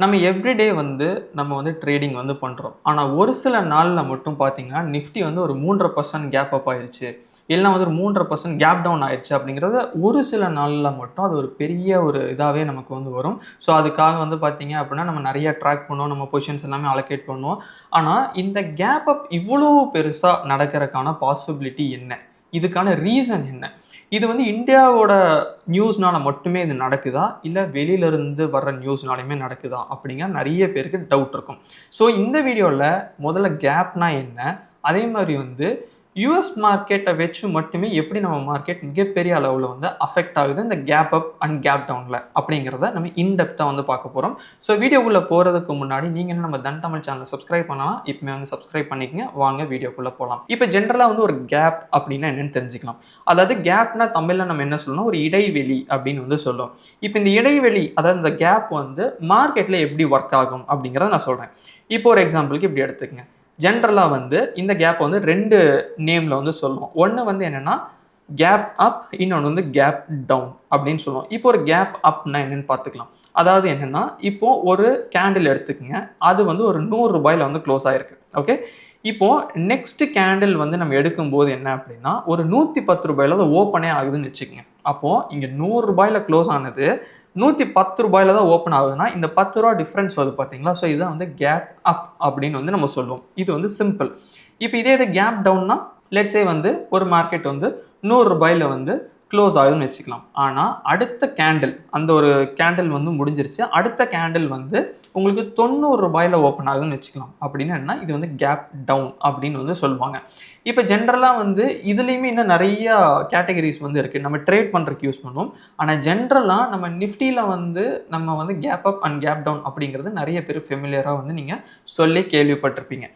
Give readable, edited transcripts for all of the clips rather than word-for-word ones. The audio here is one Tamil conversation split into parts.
நம்ம எவ்ரிடே வந்து நம்ம வந்து ட்ரேடிங் வந்து பண்ணுறோம். ஆனால் ஒரு சில நாளில் மட்டும் பார்த்தீங்கன்னா நிஃப்டி வந்து ஒரு 3.5% கேப் அப் ஆயிடுச்சு, இல்லைனா வந்து ஒரு 3.5% கேப் டவுன் ஆயிடுச்சு அப்படிங்கிறத ஒரு சில நாளில் மட்டும் அது ஒரு பெரிய ஒரு இதாகவே நமக்கு வந்து வரும். ஸோ அதுக்காக வந்து பார்த்தீங்க அப்படின்னா நம்ம நிறைய ட்ராக் பண்ணுவோம், நம்ம பொசிஷன்ஸ் எல்லாமே அலோகேட் பண்ணுவோம். ஆனால் இந்த கேப் அப் இவ்வளோ பெருசாக நடக்கிறதுக்கான பாசிபிலிட்டி என்ன? இதுக்கான ரீசன் என்ன? இது வந்து இந்தியாவோட நியூஸ்னால மட்டுமே இது நடக்குதா? இல்ல வெளியிலருந்து வர்ற நியூஸ்னாலயுமே நடக்குதா? அப்படிங்கிற நெறைய பேருக்கு டவுட் இருக்கும். ஸோ இந்த வீடியோல முதல்ல கேப்னா என்ன? அதே மாரி வந்து யுஎஸ் மார்க்கெட்ட வச்சு மட்டுமே எப்படி நம்ம மார்க்கெட் மிகப்பெரிய அளவுல வந்து அஃபெக்ட் ஆகுது இந்த கேப் அப் அண்ட் கேப் டவுன்ல அப்படிங்கிறத நம்ம இன் டெப்த்தா வந்து பார்க்க போறோம். ஸோ வீடியோக்குள்ள போறதுக்கு முன்னாடி நீங்க இன்னும் நம்ம தன் தமிழ் சேனலை சப்ஸ்கிரைப் பண்ணலாம். இப்பமே வந்து சப்ஸ்கிரைப் பண்ணிக்கங்க. வாங்க வீடியோக்குள்ள போலாம். இப்போ ஜென்ரலா வந்து ஒரு கேப் அப்படின்னா என்னன்னு தெரிஞ்சுக்கலாம். அதாவது கேப்னா தமிழ்ல நம்ம என்ன சொல்லணும், ஒரு இடைவெளி அப்படின்னு வந்து சொல்லுவோம். இப்போ இந்த இடைவெளி அதாவது இந்த கேப் வந்து மார்க்கெட்ல எப்படி ஒர்க் ஆகும் அப்படிங்கிறத நான் சொல்றேன். இப்போ ஒரு எக்ஸாம்பிளுக்கு இப்படி எடுத்துக்கங்க. ஜென்ரலா வந்து இந்த கேப் வந்து 2 நேம்ல வந்து சொல்லுவோம். ஒண்ணு வந்து என்னன்னா கேப் அப், இன்னொன்னு வந்து கேப் டவுன் அப்படின்னு சொல்லுவோம். இப்போ ஒரு கேப் அப்னா என்னன்னு பார்த்துக்கலாம். அதாவது என்னன்னா இப்போ ஒரு கேண்டில் எடுத்துக்கங்க. அது வந்து ஒரு ரூ. 100 வந்து க்ளோஸ் ஆயிருக்கு. ஓகே. இப்போ நெக்ஸ்ட் கேண்டில் வந்து நம்ம எடுக்கும்போது என்ன அப்படின்னா ஒரு ரூ. 110 அது ஓப்பனே ஆகுதுன்னு வச்சுக்கோங்க. அப்போ இங்க ரூ. 100 க்ளோஸ் ஆனது ரூ. 110 தான் ஓப்பன் ஆகுதுன்னா இந்த ரூ. 10 டிஃபரன்ஸ் வருது பார்த்தீங்களா? ஸோ இதுதான் வந்து கேப் அப் அப்படின்னு வந்து நம்ம சொல்லுவோம். இது வந்து சிம்பிள். இப்போ இதே இது கேப் டவுன்னா லெட்ஸே வந்து ஒரு மார்க்கெட் வந்து ரூ. 100 வந்து க்ளோஸ் ஆகுதுன்னு வச்சுக்கலாம். ஆனால் அடுத்த கேண்டில் அந்த ஒரு கேண்டில் வந்து முடிஞ்சிருச்சு. அடுத்த கேண்டில் வந்து உங்களுக்கு ரூ. 90 ஓப்பன் ஆகுதுன்னு வச்சுக்கலாம். அப்படின்னா என்ன, இது வந்து கேப் டவுன் அப்படின்னு வந்து சொல்லுவாங்க. இப்போ ஜென்ரலாக வந்து இதுலேயுமே இன்னும் நிறைய கேட்டகரிஸ் வந்து இருக்குது. நம்ம ட்ரேட் பண்ணுறதுக்கு யூஸ் பண்ணுவோம். ஆனால் ஜென்ரலாக நம்ம நிஃப்டியில் வந்து நம்ம வந்து gap up and gap down அப்படிங்கிறது நிறைய பேர் ஃபெமிலியராக வந்து நீங்கள் சொல்லி கேள்விப்பட்டிருப்பீங்க.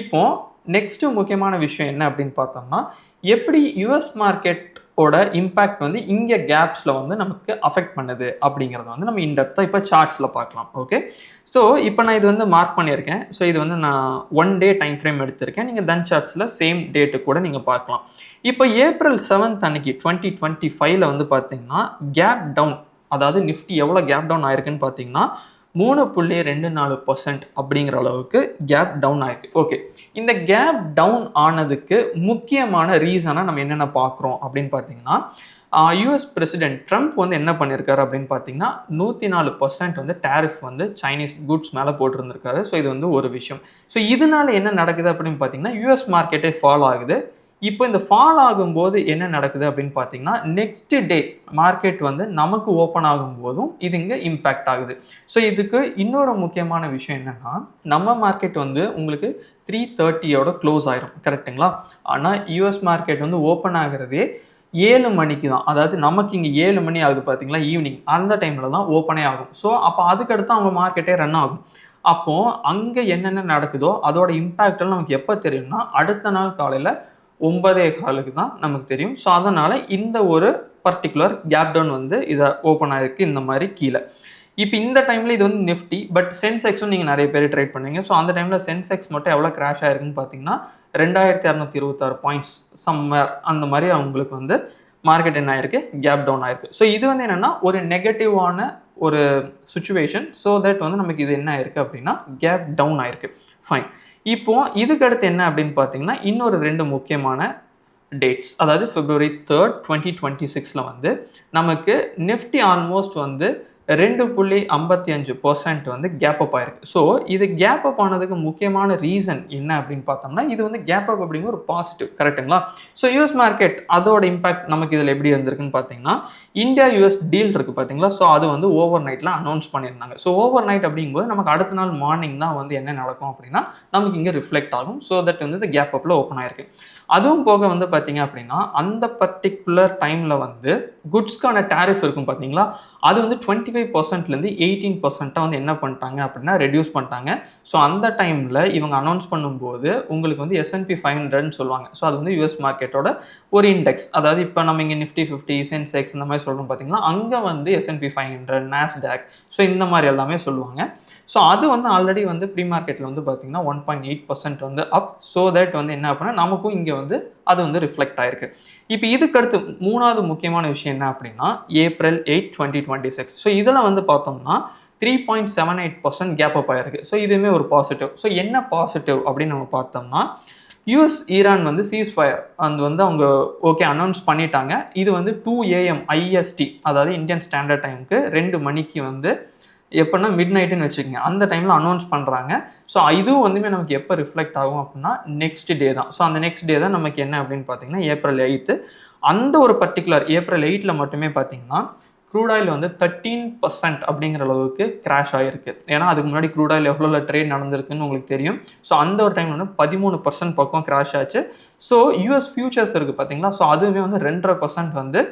இப்போ நெக்ஸ்ட் முக்கியமான விஷயம் என்ன அப்படின்னு பார்த்தோம்னா, எப்படி யுஎஸ் மார்க்கெட்டோட இம்பாக்ட் வந்து இங்கே கேப்ஸில் வந்து நமக்கு அஃபெக்ட் பண்ணுது அப்படிங்கிறத வந்து நம்ம இன்டெப்த்தாக இப்போ சார்ட்ஸில் பார்க்கலாம். ஓகே. ஸோ இப்போ நான் இது வந்து மார்க் பண்ணியிருக்கேன். ஸோ இது வந்து நான் 1 டே டைம் ஃப்ரேம் எடுத்திருக்கேன். நீங்கள் தன் சார்ட்ஸில் சேம் டேட்டு கூட நீங்கள் பார்க்கலாம். இப்போ April 7 அன்னைக்கு 2025 வந்து பார்த்தீங்கன்னா கேப் டவுன், அதாவது நிஃப்டி எவ்வளோ கேப் டவுன் ஆயிருக்குன்னு பார்த்தீங்கன்னா 3.24% அப்படிங்கிற அளவுக்கு கேப் டவுன் ஆயிருக்கு. ஓகே. இந்த கேப் டவுன் ஆனதுக்கு முக்கியமான ரீசனாக நம்ம என்னென்ன பார்க்குறோம் அப்படின்னு பார்த்தீங்கன்னா, யூஎஸ் பிரசிடென்ட் ட்ரம்ப் வந்து என்ன பண்ணியிருக்காரு அப்படின்னு பார்த்தீங்கன்னா 104% வந்து டேரிஃப் வந்து சைனீஸ் குட்ஸ் மேலே போட்டிருந்திருக்காரு. ஸோ இது வந்து ஒரு விஷயம். ஸோ இதனால என்ன நடக்குது அப்படின்னு பார்த்தீங்கன்னா யூஎஸ் மார்க்கெட்டே ஃபால் ஆகுது. இப்போ இந்த ஃபால் ஆகும்போது என்ன நடக்குது அப்படின்னு பார்த்தீங்கன்னா நெக்ஸ்ட் டே மார்க்கெட் வந்து நமக்கு ஓப்பன் ஆகும்போதும் இது இங்கே இம்பேக்ட் ஆகுது. ஸோ இதுக்கு இன்னொரு முக்கியமான விஷயம் என்னன்னா, நம்ம மார்க்கெட் வந்து உங்களுக்கு 3:30 க்ளோஸ் ஆயிரும், கரெக்டுங்களா? ஆனால் யூஎஸ் மார்க்கெட் வந்து ஓப்பன் ஆகிறதே 7 மணிக்கு தான். அதாவது நமக்கு இங்கே 7 மணி ஆகுது பார்த்தீங்களா ஈவினிங், அந்த டைமில் தான் ஓப்பனே ஆகும். ஸோ அப்போ அதுக்கடுத்து அவங்க மார்க்கெட்டே ரன் ஆகும். அப்போ அங்கே என்னென்ன நடக்குதோ அதோட இம்பேக்ட் நமக்கு எப்போ தெரியும்னா அடுத்த நாள் காலையில் 9:15 தான் நமக்கு தெரியும். ஸோ அதனால் இந்த ஒரு பர்டிகுலர் கேப் டவுன் வந்து இதை ஓப்பன் ஆகிருக்கு இந்த மாதிரி கீழே. இப்போ இந்த டைமில் இது வந்து நிஃப்டி, பட் சென்செக்ஸும் நீங்கள் நிறைய பேர் ட்ரேட் பண்ணுவீங்க. ஸோ அந்த டைமில் சென்செக்ஸ் மட்டும் எவ்வளோ கிராஷ் ஆயிருக்குன்னு பார்த்தீங்கன்னா 2226 பாயிண்ட்ஸ் சம்வேர் அந்த மாதிரி அவங்களுக்கு வந்து மார்க்கெட் என்ன ஆயிருக்கு, கேப் டவுன் ஆயிருக்கு. ஸோ இது வந்து என்னென்னா ஒரு நெகட்டிவான ஒரு சுச்சுவேஷன். ஸோ தட் வந்து நமக்கு இது என்ன ஆயிருக்கு அப்படின்னா கேப் டவுன் ஆயிருக்கு. ஃபைன். இப்போ இதுக்கு அடுத்து என்ன அப்படின்னு பார்த்தீங்கன்னா இன்னொரு 2 முக்கியமான டேட்ஸ், அதாவது February 3, 2026 வந்து நமக்கு நிஃப்டி ஆல்மோஸ்ட் வந்து 2.55% வந்து கேப் அப் ஆயிருக்கு. ஸோ இது கேப் அப் ஆனதுக்கு முக்கியமான ரீசன் என்ன அப்படின்னு பார்த்தோம்னா இது வந்து கேப் அப் அப்படிங்கிற ஒரு பாசிட்டிவ், கரெக்டுங்களா? ஸோ யூஎஸ் மார்க்கெட் அதோட இம்பாக்ட் நமக்கு இதில் எப்படி இருந்திருக்குன்னு பார்த்தீங்கன்னா இந்தியா யூஎஸ் டீல் இருக்குது பார்த்தீங்களா? ஸோ அது வந்து ஓவர் நைட்டில் அனௌன்ஸ் பண்ணியிருந்தாங்க. ஸோ ஓவர் நைட் அப்படிங்கும்போது நமக்கு அடுத்த நாள் மார்னிங் தான் வந்து என்ன நடக்கும் அப்படின்னா நமக்கு இங்கே ரிஃப்ளெக்ட் ஆகும். ஸோ தட் வந்து இந்த கேப் அப்பில் ஓப்பன் ஆயிருக்கு. அதுவும் போக வந்து பார்த்தீங்க அப்படின்னா அந்த பர்டிகுலர் டைமில் வந்து குட்ஸ்க்கான டேரிஃப் இருக்கும் பார்த்தீங்களா? அது வந்து 25%லேருந்து 18% வந்து என்ன பண்ணிட்டாங்க அப்படின்னா ரெடியூஸ் பண்ணிட்டாங்க. ஸோ அந்த டைமில் இவங்க அனௌன்ஸ் பண்ணும்போது உங்களுக்கு வந்து S&P 500ன்னு சொல்லுவாங்க. ஸோ அது வந்து யூஎஸ் மார்க்கெட்டோட ஒரு இண்டெக்ஸ். அதாவது இப்போ நம்ம இங்கே நிஃப்டி 50, சென்செக்ஸ் இந்த மாதிரி சொல்கிறோம் பார்த்தீங்களா? அங்கே வந்து S&P 500, நாஸ்டாக், ஸோ இந்த மாதிரி எல்லாமே சொல்லுவாங்க. ஸோ அது வந்து ஆல்ரெடி வந்து ப்ரீ மார்க்கெட்டில் வந்து பார்த்தீங்கன்னா 1.8% வந்து அப். ஸோ தட் வந்து என்ன அப்படின்னா நமக்கும் இங்கே வந்து அது வந்து ரிஃப்ளெக்ட் ஆயிருக்கு. இப்போ இதுக்கடுத்து 3வது முக்கியமான விஷயம் என்ன அப்படின்னா April 8, 2026. ஸோ இதில் வந்து பார்த்தோம்னா 3.78% கேப் அப் ஆயிருக்கு. ஸோ இதுவுமே ஒரு பாசிட்டிவ். ஸோ என்ன பாசிட்டிவ் அப்படின்னு நம்ம பார்த்தோம்னா, யூஎஸ் ஈரான் வந்து சீஸ்ஃபயர் அது வந்து அவங்க ஓகே அனௌன்ஸ் பண்ணிட்டாங்க. இது வந்து 2 AM IST, அதாவது இந்தியன் ஸ்டாண்டர்ட் டைமுக்கு 2 மணிக்கு வந்து எப்போன்னா மிட் நைட்டுன்னு வச்சுக்கோங்க, அந்த டைமில் அனௌன்ஸ் பண்ணுறாங்க. ஸோ இதுவும் வந்துமே நமக்கு எப்போ ரிஃப்ளெக்ட் ஆகும் அப்படின்னா நெக்ஸ்ட் டே தான். ஸோ அந்த நெக்ஸ்ட் டே தான் நமக்கு என்ன அப்படின்னு பார்த்தீங்கன்னா ஏப்ரல் 8. அந்த ஒரு பர்டிகுலர் ஏப்ரல் 8 மட்டுமே பார்த்தீங்கன்னா க்ரூட் ஆயில் வந்து 13% அப்படிங்கிற அளவுக்கு கிராஷ் ஆகிருக்கு. ஏன்னா அதுக்கு முன்னாடி க்ரூட் ஆயில் எவ்வளோ ட்ரேட் நடந்திருக்குன்னு உங்களுக்கு தெரியும். ஸோ அந்த ஒரு டைம் வந்து 13% பக்கம் கிராஷ் ஆச்சு. ஸோ யூஎஸ் ஃபியூச்சர்ஸ் இருக்குது பார்த்தீங்களா, ஸோ அதுவுமே வந்து 2.5% வந்து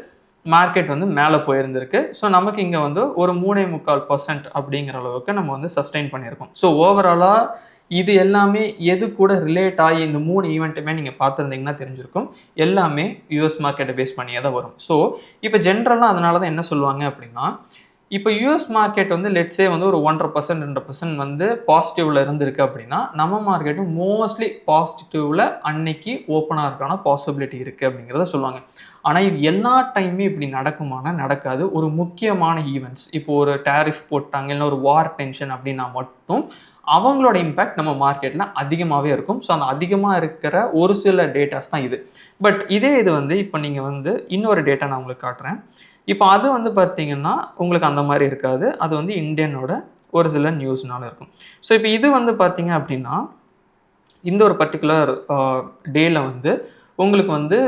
மார்க்கெட் வந்து மேலே போயிருந்திருக்கு. ஸோ நமக்கு இங்கே வந்து ஒரு 3.25% அப்படிங்கிற அளவுக்கு நம்ம வந்து சஸ்டெயின் பண்ணியிருக்கோம். ஸோ ஓவராலாக இது எல்லாமே எது கூட ரிலேட் ஆகி இந்த 3 ஈவெண்ட்டுமே நீங்கள் பார்த்துருந்தீங்கன்னா தெரிஞ்சிருக்கும். எல்லாமே யூஎஸ் மார்க்கெட்டை பேஸ் பண்ணியே தான் வரும். ஸோ இப்போ ஜென்ரலாக அதனால தான் என்ன சொல்லுவாங்க அப்படின்னா, இப்போ யூஎஸ் மார்க்கெட் வந்து லெட்ஸே வந்து ஒரு 1.5% 2% வந்து பாசிட்டிவ்ல இருந்திருக்கு அப்படின்னா, நம்ம மார்க்கெட்டும் மோஸ்ட்லி பாசிட்டிவ்ல அன்னைக்கு ஓப்பன் ஆகிறதுக்கான பாசிபிலிட்டி இருக்குது அப்படிங்கிறத சொல்லுவாங்க. ஆனால் இது எல்லா டைமுமே இப்படி நடக்குமானா நடக்காது. ஒரு முக்கியமான ஈவெண்ட்ஸ், இப்போ ஒரு டேரிஃப் போட்டாங்க இல்லை ஒரு வார் டென்ஷன் அப்படின்னா மட்டும் அவங்களோட இம்பேக்ட் நம்ம மார்க்கெட்டில் அதிகமாகவே இருக்கும். ஸோ அந்த அதிகமாக இருக்கிற ஒரு சில டேட்டாஸ் தான் இது. பட் இதே இது வந்து இப்போ நீங்கள் வந்து இன்னொரு டேட்டா நான் உங்களுக்கு காட்டுறேன். இப்போ அது வந்து பார்த்தீங்கன்னா உங்களுக்கு அந்த மாதிரி இருக்காது. அது வந்து இந்தியனோட ஒரு சில நியூஸ்னால இருக்கும். ஸோ இப்போ இது வந்து பார்த்தீங்க அப்படின்னா இந்த ஒரு பர்டிகுலர் டேயில் வந்து உங்களுக்கு வந்து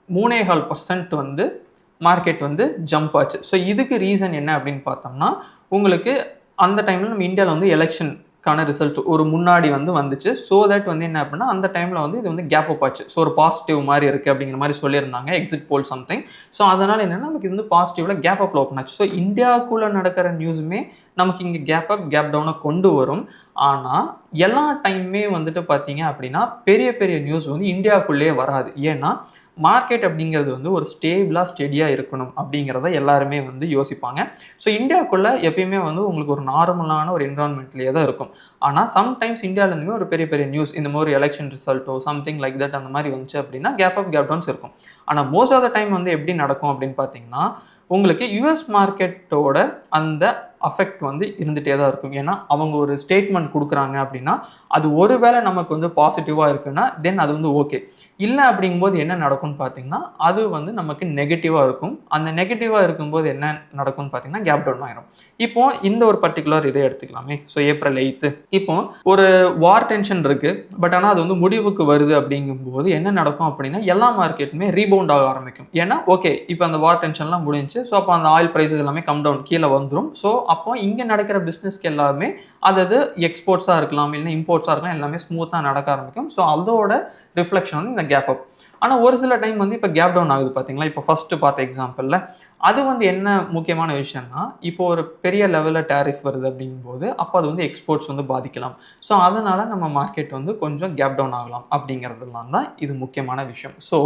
3.25% வந்து மார்க்கெட் வந்து ஜம்ப் ஆச்சு. ஸோ இதுக்கு ரீசன் என்ன அப்படின்னு பார்த்தோம்னா, உங்களுக்கு அந்த டைமில் நம்ம இந்தியாவில் வந்து எலெக்ஷனுக்கான ரிசல்ட் ஒரு முன்னாடி வந்து வந்துச்சு. ஸோ தட் வந்து என்ன அப்படின்னா அந்த டைமில் வந்து இது வந்து கேப் அப் ஆச்சு. ஸோ ஒரு பாசிட்டிவ் மாதிரி இருக்குது அப்படிங்கிற மாதிரி சொல்லியிருந்தாங்க, எக்ஸிட் போல் சம்திங். ஸோ அதனால் என்னென்னா நமக்கு இது வந்து பாசிட்டிவில் கேப் அப்பில் ஓப்பன் ஆச்சு. ஸோ இந்தியாவுக்குள்ளே நடக்கிற நியூஸுமே நமக்கு இங்கே கேப் அப் கேப் டவுனை கொண்டு வரும். ஆனால் எல்லா டைமுமே வந்துட்டு பார்த்தீங்க அப்படின்னா பெரிய பெரிய நியூஸ் வந்து இந்தியாவுக்குள்ளேயே வராது. ஏன்னா மார்க்கெட் அப்படிங்கிறது வந்து ஒரு ஸ்டேபிளாக ஸ்டெடியாக இருக்கணும் அப்படிங்கிறத எல்லாருமே வந்து யோசிப்பாங்க. ஸோ இந்தியாவுக்குள்ளே எப்பயுமே வந்து உங்களுக்கு ஒரு நார்மலான ஒரு என்விரான்மெண்ட்லேயே தான் இருக்கும். ஆனால் சம்டைம்ஸ் இந்தியாவிலேருந்துமே ஒரு பெரிய பெரிய நியூஸ் இந்த மாதிரி எலெக்ஷன் ரிசல்ட்டோ சம்திங் லைக் தட் அந்த மாதிரி வந்துச்சு அப்படின்னா கேப் அப் கேப் டவுன்ஸ் இருக்கும். ஆனால் மோஸ்ட் ஆஃப் த டைம் வந்து எப்படி நடக்கும் அப்படின்னு பார்த்தீங்கன்னா உங்களுக்கு யூஎஸ் மார்க்கெட்டோட அந்த அஃபெக்ட் வந்து இருந்துகிட்டே தான் இருக்கும். ஏன்னா அவங்க ஒரு ஸ்டேட்மெண்ட் கொடுக்குறாங்க அப்படின்னா அது ஒருவேளை நமக்கு வந்து பாசிட்டிவாக இருக்குன்னா தென் அது வந்து ஓகே. இல்லை அப்படிங்கும்போது என்ன நடக்கும்னு பார்த்தீங்கன்னா அது வந்து நமக்கு நெகட்டிவாக இருக்கும். அந்த நெகட்டிவாக இருக்கும்போது என்ன நடக்கும்னு பார்த்தீங்கன்னா கேப் டவுன் ஆயிரும். இப்போ இந்த ஒரு பர்டிகுலர் இதை எடுத்துக்கலாமே. ஸோ ஏப்ரல் 8 இப்போ ஒரு வார் டென்ஷன் இருக்குது. பட் ஆனால் அது வந்து முடிவுக்கு வருது அப்படிங்கும்போது என்ன நடக்கும் அப்படின்னா எல்லா மார்க்கெட்டுமே ரீபவுண்ட் ஆக ஆரம்பிக்கும். ஏன்னா ஓகே இப்போ அந்த வார் டென்ஷன்லாம் முடிஞ்சு. ஸோ அப்போ அந்த ஆயில் ப்ரைஸஸ் எல்லாமே கம் டவுன் கீழே வந்துடும். ஸோ அப்போ இங்கே நடக்கிற பிஸ்னஸ்க்கு எல்லாமே அதாவது எக்ஸ்போர்ட்ஸாக இருக்கலாம் இல்லை இம்போர்ட்ஸாக இருக்கலாம் எல்லாமே ஸ்மூத்தாக நடக்க ஆரம்பிக்கும். ஸோ அதோட ரிஃப்ளெக்ஷன் வந்து இந்த கேப் அப். ஆனால் ஒரு சில டைம் வந்து இப்போ கேப் டவுன் ஆகுது பார்த்தீங்களா. இப்போ ஃபஸ்ட்டு பார்த்த எக்ஸாம்பிளில் அது வந்து என்ன முக்கியமான விஷயம்னா இப்போ ஒரு பெரிய லெவலில் டேரிஃப் வருது அப்படிங்கும்போது அப்போ அது வந்து எக்ஸ்போர்ட்ஸ் வந்து பாதிக்கலாம். ஸோ அதனால் நம்ம மார்க்கெட் வந்து கொஞ்சம் கேப் டவுன் ஆகலாம் அப்படிங்கிறதுலாம் தான் இது முக்கியமான விஷயம். ஸோ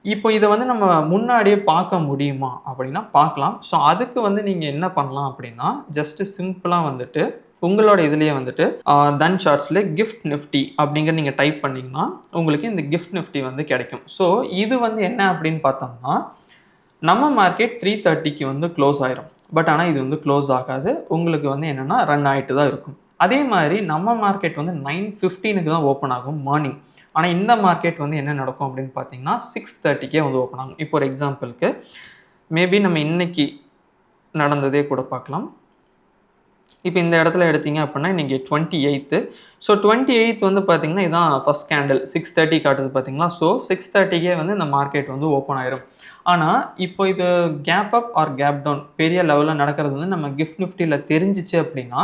இப்போ இதை வந்து நம்ம முன்னாடியே பார்க்க முடியுமா அப்படின்னா பார்க்கலாம். ஸோ அதுக்கு வந்து நீங்கள் என்ன பண்ணலாம் அப்படின்னா ஜஸ்ட்டு சிம்பிளாக வந்துட்டு உங்களோட இதுலேயே வந்துட்டு தன் சார்ட்ஸில் கிஃப்ட் நிஃப்டி அப்படிங்கிற நீங்கள் டைப் பண்ணிங்கன்னா உங்களுக்கு இந்த கிஃப்ட் நிஃப்டி வந்து கிடைக்கும். ஸோ இது வந்து என்ன அப்படின்னு பார்த்தோம்னா நம்ம மார்க்கெட் 330க்கு வந்து க்ளோஸ் ஆயிரும். பட் ஆனால் இது வந்து க்ளோஸ் ஆகாது. உங்களுக்கு வந்து என்னென்னா ரன் ஆகிட்டு தான் இருக்கும். அதே மாதிரி நம்ம மார்க்கெட் வந்து 9:15க்கு தான் ஓப்பன் ஆகும் மார்னிங். ஆனால் இந்த மார்க்கெட் வந்து என்ன நடக்கும் அப்படின்னு பார்த்தீங்கன்னா 6:30க்கே வந்து ஓப்பன் ஆகும். இப்போ ஒரு எக்ஸாம்பிளுக்கு மேபி நம்ம இன்னைக்கு நடந்ததே கூட பார்க்கலாம். இப்போ இந்த இடத்துல எடுத்தீங்க அப்படின்னா இன்றைக்கி 28th. ஸோ 28th வந்து பார்த்தீங்கன்னா இதான் ஃபஸ்ட் கேண்டில் 6:30 காட்டுது பார்த்தீங்களா. ஸோ 6:30க்கே வந்து இந்த மார்க்கெட் வந்து ஓப்பன் ஆயிரும். ஆனால் இப்போ இது gap up or gap down பெரிய லெவலில் நடக்கிறது வந்து நம்ம கிஃப்ட் நிஃப்டியில் தெரிஞ்சிச்சு அப்படின்னா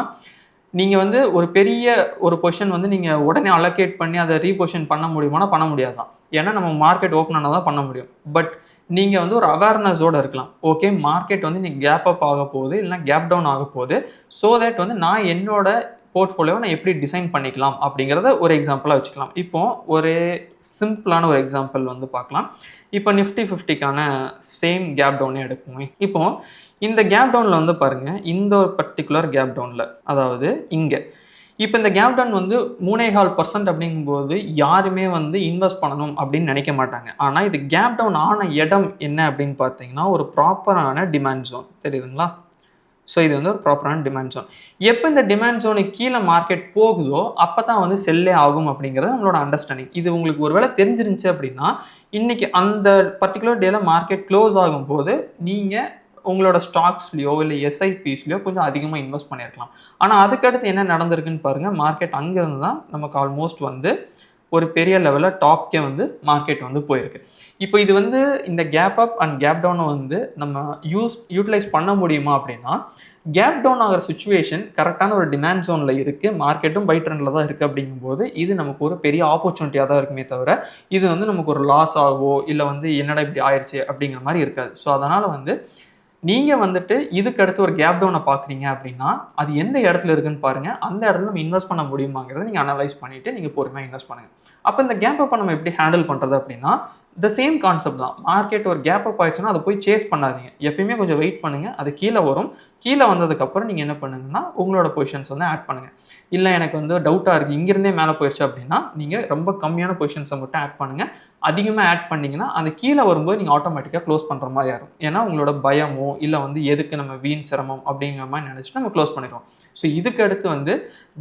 நீங்கள் வந்து ஒரு பெரிய ஒரு பொசிஷன் வந்து நீங்கள் உடனே அலோகேட் பண்ணி அதை ரீபொசிஷன் பண்ண முடியுமானா பண்ண முடியாது தான். ஏன்னா நம்ம மார்க்கெட் ஓப்பன் ஆனால் தான் பண்ண முடியும். பட் நீங்கள் வந்து ஒரு அவேர்னஸோடு இருக்கலாம். ஓகே மார்க்கெட் வந்து நீங்கள் கேப் அப் ஆக போகுது இல்லைனா கேப் டவுன் ஆக போகுது. ஸோ தட் வந்து நான் என்னோட போர்ட்ஃபோலியோவை நான் எப்படி டிசைன் பண்ணிக்கலாம் அப்படிங்கிறத ஒரு எக்ஸாம்பிளாக வச்சுக்கலாம். இப்போ ஒரு சிம்பிளான ஒரு எக்ஸாம்பிள் வந்து பார்க்கலாம். இப்போ நிஃப்டி 50க்கான சேம் கேப் டவுனே எடுப்போமே. இப்போ இந்த கேப் டவுனில் வந்து பாருங்கள் இந்த ஒரு பர்டிகுலர் கேப் டவுனில் அதாவது இங்கே இப்போ இந்த கேப் டவுன் வந்து 3.25% அப்படிங்கும்போது யாருமே வந்து இன்வெஸ்ட் பண்ணணும் அப்படின்னு நினைக்க மாட்டாங்க. ஆனால் இது கேப் டவுன் ஆன இடம் என்ன அப்படின்னு பார்த்தீங்கன்னா ஒரு ப்ராப்பரான டிமாண்ட் ஜோன் தெரியுதுங்களா. ஸோ இது வந்து ஒரு ப்ராப்பரான டிமாண்ட் ஜோன். எப்போ இந்த டிமாண்ட் ஜோனுக்கு கீழே மார்க்கெட் போகுதோ அப்போ தான் வந்து செல்லே ஆகும் அப்படிங்கிறது நம்மளோட அண்டர்ஸ்டாண்டிங். இது உங்களுக்கு ஒருவேளை தெரிஞ்சிருந்துச்சு அப்படின்னா இன்னைக்கு அந்த பர்டிகுலர் டேல மார்க்கெட் க்ளோஸ் ஆகும்போது நீங்கள் உங்களோட ஸ்டாக்ஸ்லையோ இல்லை எஸ்ஐபிஸ்லையோ கொஞ்சம் அதிகமாக இன்வெஸ்ட் பண்ணியிருக்கலாம். ஆனால் அதுக்கடுத்து என்ன நடந்திருக்குன்னு பாருங்கள், மார்க்கெட் அங்கேருந்து தான் நமக்கு ஆல்மோஸ்ட் வந்து ஒரு பெரிய லெவலில் டாப்கே வந்து மார்க்கெட் வந்து போயிருக்கு. இப்போ இது வந்து இந்த கேப் அப் அண்ட் கேப் டவுனை வந்து நம்ம யூட்டிலைஸ் பண்ண முடியுமா அப்படின்னா, கேப் டவுன் ஆகிற சுச்சுவேஷன் கரெக்டான ஒரு டிமாண்ட் ஜோனில் இருக்குது, மார்க்கெட்டும் பை ட்ரெண்டில் தான் இருக்குது அப்படிங்கும்போது இது நமக்கு ஒரு பெரிய ஆப்பர்ச்சுனிட்டியாக தான் இருக்குமே தவிர இது வந்து நமக்கு ஒரு லாஸ் ஆகவோ இல்லை வந்து என்னடா இப்படி ஆயிடுச்சு அப்படிங்கிற மாதிரி இருக்காது. ஸோ அதனால் வந்து நீங்கள் வந்துட்டு இதுக்கு அடுத்து ஒரு கேப் டவுனை பார்க்குறீங்க அப்படின்னா அது எந்த இடத்துல இருக்குன்னு பாருங்கள். அந்த இடத்துல நம்ம இன்வெஸ்ட் பண்ண முடியுமாங்கிறத நீங்கள் அனலைஸ் பண்ணிவிட்டு நீங்கள் பொறுமையாக இன்வெஸ்ட் பண்ணுங்கள். அப்போ இந்த கேப் அப்பை நம்ம எப்படி ஹேண்டில் பண்ணுறது அப்படின்னா த சேம் கான்செப்ட் தான். மார்க்கெட் ஒரு கேப் அப் ஆயிடுச்சுன்னா அதை போய் சேஸ் பண்ணாதீங்க. எப்பயுமே கொஞ்சம் வெயிட் பண்ணுங்கள், அது கீழே வரும். கீழே வந்ததுக்கப்புறம் நீங்கள் என்ன பண்ணுங்கன்னா உங்களோட பொசிஷன்ஸ் வந்து ஆட் பண்ணுங்கள். இல்லை எனக்கு வந்து டவுட்டாக இருக்குது இங்கிருந்தே மேலே போயிடுச்சு அப்படின்னா நீங்கள் ரொம்ப கம்மியான பொசிஷன்ஸை மட்டும் ஆட் பண்ணுங்கள். அதிகமாக ஆட் பண்ணிங்கன்னா அந்த கீழே வரும்போது நீங்கள் ஆட்டோமேட்டிக்காக க்ளோஸ் பண்ணுற மாதிரி ஆகும். ஏன்னா உங்களோட பயமோ இல்லை வந்து எதுக்கு நம்ம வீண் சிரமம் அப்படிங்கிற மாதிரி நினச்சிட்டு நம்ம க்ளோஸ் பண்ணிடுவோம். ஸோ இதுக்கு அடுத்து வந்து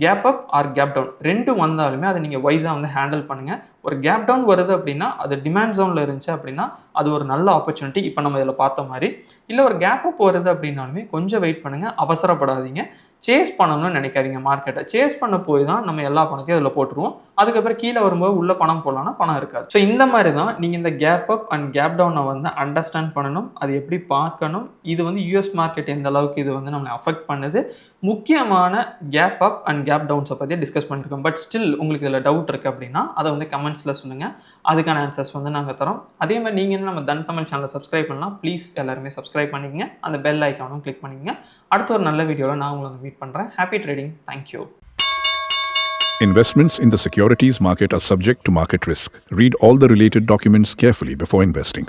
gap up or gap down ரெண்டும் வந்தாலுமே அதை நீங்கள் வைஸாக வந்து ஹேண்டில் பண்ணுங்கள். ஒரு கேப் டவுன் வருது அப்படின்னா அது டிமாண்ட் ஜோனில் இருந்துச்சு அப்படின்னா அது ஒரு நல்ல ஆப்பர்ச்சுனிட்டி, இப்போ நம்ம இதில் பார்த்த மாதிரி. இல்லை ஒரு கேப் அப் வருது அப்படின்னாலுமே கொஞ்சம் வெயிட் பண்ணுங்கள், அவசரப்படாதீங்க. சேஸ் பண்ணணும்னு நினைக்காதீங்க. மார்க்கெட்டை சேஸ் பண்ண போய் தான் நம்ம எல்லா பணத்தையும் அதில் போட்டுருவோம். அதுக்கப்புறம் கீழே வரும்போது உள்ள பணம் போடலாம்னா பணம் இருக்காது. ஸோ இந்த மாதிரி தான் நீங்கள் இந்த கேப் அப் அண்ட் கேப் டவுனை வந்து அண்டர்ஸ்டாண்ட் பண்ணணும், அது எப்படி பார்க்கணும், இது வந்து யூஎஸ் மார்க்கெட் எந்த அளவுக்கு இது வந்து நம்மளை அஃபெக்ட் பண்ணுது, முக்கியமான கேப் அப் அண்ட் கேப் டவுன்ஸை பற்றி டிஸ்கஸ் பண்ணியிருக்கோம். பட் ஸ்டில் உங்களுக்கு இதில் டவுட் இருக்குது அப்படின்னா அதை வந்து கமெண்ட்ஸில் சொல்லுங்கள், அதுக்கான ஆன்சர்ஸ் வந்து நாங்கள் தரோம். அதே மாதிரி நீங்கள் என்ன நம்ம தன் தமிழ் சேனலை சப்ஸ்கிரைப் பண்ணலாம், ப்ளீஸ் எல்லாருமே சப்ஸ்கிரைப் பண்ணிக்கங்க, அந்த பெல் ஐக்கானும் கிளிக் பண்ணிக்கங்க. அடுத்த ஒரு நல்ல வீடியோவில் நான் உங்களுக்கு மீட் பண்ணுறேன். Happy trading. Thank you. Investments in the securities market are subject to market risk. Read all the related documents carefully before investing.